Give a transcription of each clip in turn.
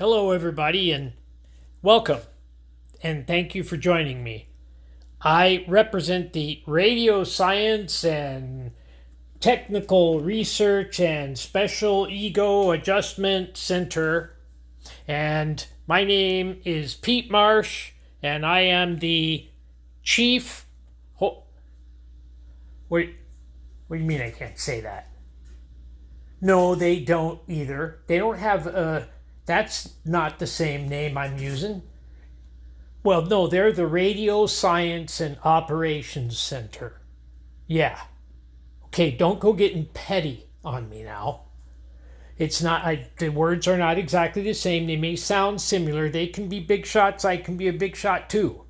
Hello, everybody, and welcome, and thank you for joining me. I represent the Radio Science and Technical Research and Special Ego Adjustment Center, and my name is Pete Marsh, and I am the Chief... What do you mean I can't say that? No, they don't either. They don't have that's not the same name I'm using. Well, no, they're the Radio Science and Operations Center. Yeah. Okay, don't go getting petty on me now. It's not, the words are not exactly the same. They may sound similar. They can be big shots. I can be a big shot too.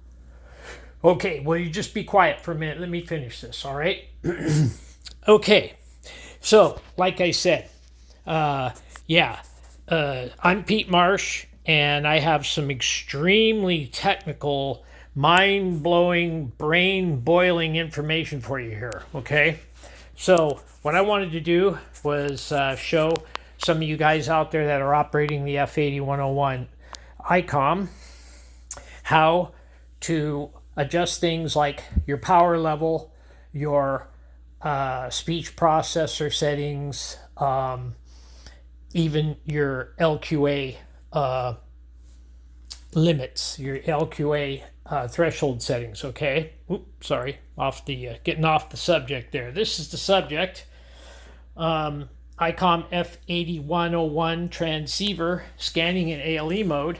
Okay, well, you just be quiet for a minute. Let me finish this, all right? Okay, so like I said, I'm Pete Marsh, and I have some extremely technical, mind-blowing, brain-boiling information for you here, okay? So what I wanted to do was show some of you guys out there that are operating the F-8101 Icom how to adjust things like your power level, your speech processor settings, even your LQA limits, your LQA threshold settings, okay? Oops, sorry, getting off the subject there. This is the subject. Icom F-8101 transceiver scanning in ALE mode,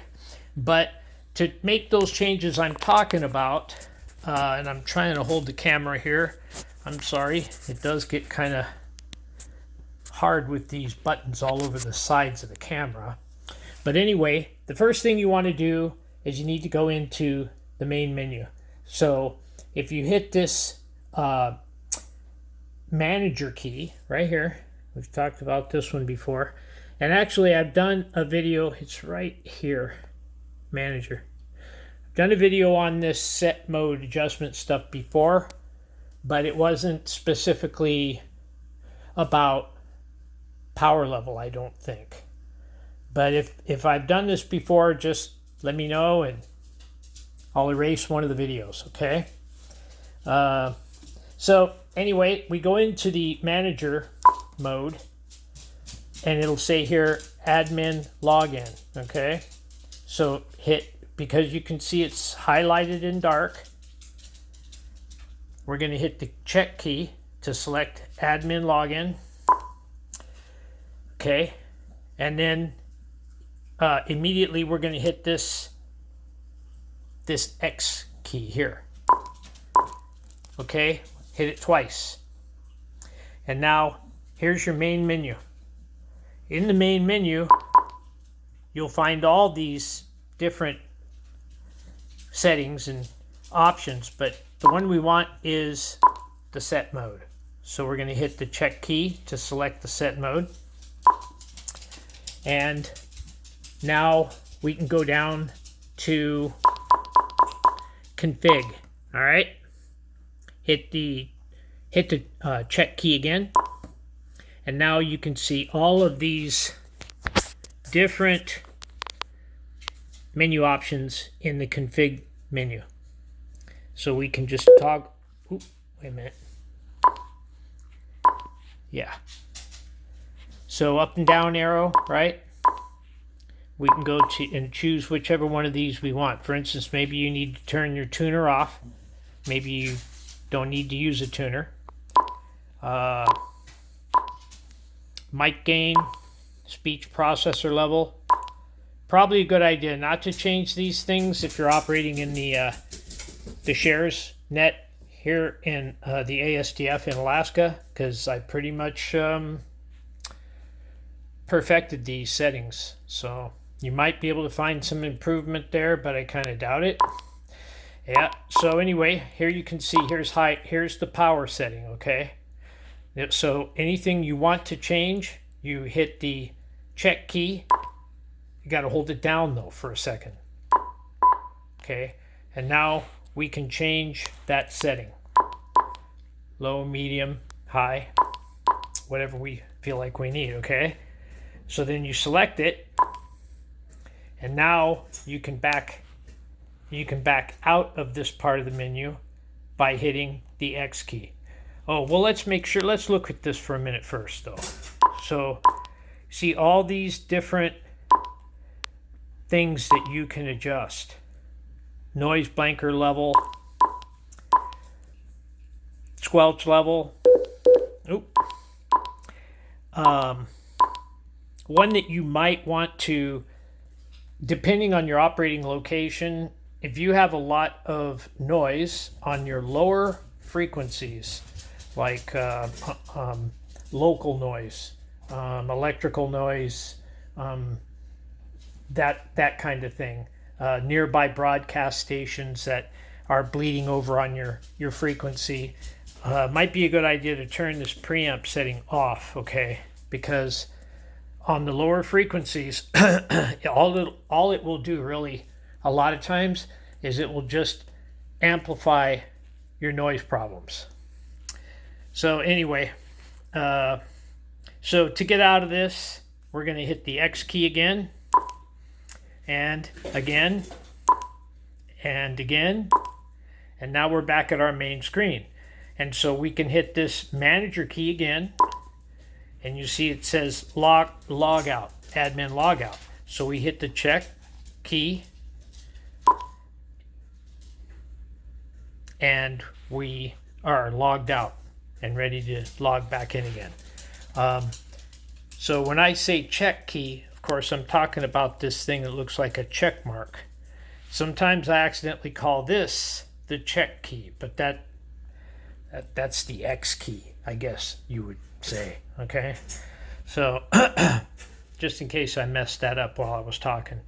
but to make those changes I'm talking about, and I'm trying to hold the camera here, I'm sorry, it does get kind of hard with these buttons all over the sides of the camera. But anyway, the first thing you want to do is you need to go into the main menu. So if you hit this manager key right here, we've talked about this one before, and actually I've done a video, it's right here, manager. I've done a video on this set mode adjustment stuff before, but it wasn't specifically about power level, I don't think. But if I've done this before, just let me know and I'll erase one of the videos, okay? So anyway, we go into the manager mode and it'll say here admin login, okay? So hit, because you can see it's highlighted in dark, we're going to hit the check key to select admin login. Okay, and then immediately we're going to hit this X key here. Okay, hit it twice. And now here's your main menu. In the main menu, you'll find all these different settings and options, but the one we want is the set mode. So we're going to hit the check key to select the set mode. And now we can go down to config. All right, hit the check key again, and now you can see all of these different menu options in the config menu. So we can just toggle. Wait a minute. Yeah. So up and down arrow, right? We can go to and choose whichever one of these we want. For instance, maybe you need to turn your tuner off. Maybe you don't need to use a tuner. Mic gain, speech processor level. Probably a good idea not to change these things if you're operating in the shares net here in the ASDF in Alaska, because I pretty much perfected these settings. So you might be able to find some improvement there, but I kind of doubt it. Yeah, so anyway, here you can see here's the power setting, okay? So anything you want to change, you hit the check key. You got to hold it down though for a second. Okay, and now we can change that setting. Low, medium, high, whatever we feel like we need, okay? So then you select it, And now you can back out of this part of the menu by hitting the X key. Oh, well, let's look at this for a minute first, though. So, see all these different things that you can adjust. Noise blanker level, squelch level. Oop. One that you might want to, depending on your operating location, if you have a lot of noise on your lower frequencies, like local noise, electrical noise, that kind of thing, nearby broadcast stations that are bleeding over on your frequency, might be a good idea to turn this preamp setting off, okay? Because on the lower frequencies, all it will do really a lot of times is it will just amplify your noise problems. So anyway, so to get out of this, we're going to hit the X key again, and again, and again, and now we're back at our main screen. And so we can hit this manager key again, and you see it says log out, admin log out. So we hit the check key, and we are logged out and ready to log back in again. So when I say check key, of course, I'm talking about this thing that looks like a check mark. Sometimes I accidentally call this the check key, but that's the X key, I guess you would say, okay? So just in case I messed that up while I was talking.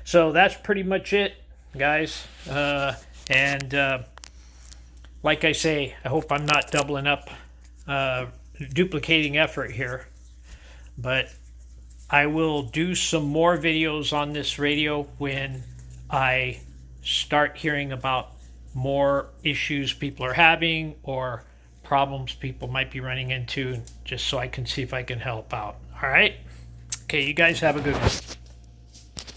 So that's pretty much it, guys. Like I say, I hope I'm not doubling up, duplicating effort here, but I will do some more videos on this radio when I start hearing about more issues people are having or problems people might be running into, just so I can see if I can help out. All right? Okay, you guys have a good one.